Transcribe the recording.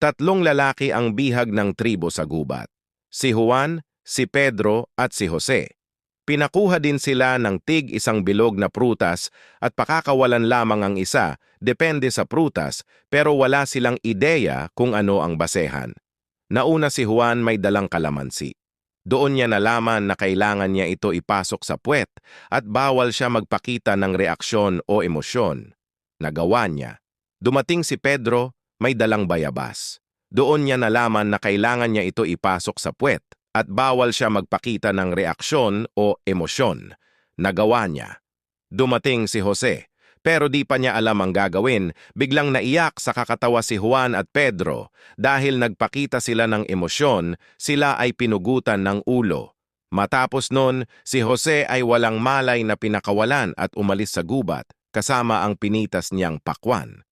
Tatlong lalaki ang bihag ng tribo sa gubat. Si Juan, si Pedro at si Jose. Pinakuha din sila ng tig-isang bilog na prutas at pakakawalan lamang ang isa, depende sa prutas, pero wala silang ideya kung ano ang basehan. Nauna si Juan may dalang kalamansi. Doon niya nalaman na kailangan niya ito ipasok sa puwet at bawal siya magpakita ng reaksyon o emosyon. Nagawa niya. Dumating si Pedro, may dalang bayabas. Doon niya nalaman na kailangan niya ito ipasok sa puwet at bawal siya magpakita ng reaksyon o emosyon. Nagawa niya. Dumating si Jose, pero di pa niya alam ang gagawin, biglang naiyak sa kakatawa si Juan at Pedro. Dahil nagpakita sila ng emosyon, sila ay pinugutan ng ulo. Matapos nun, si Jose ay walang malay na pinakawalan at umalis sa gubat, kasama ang pinitas niyang pakwan.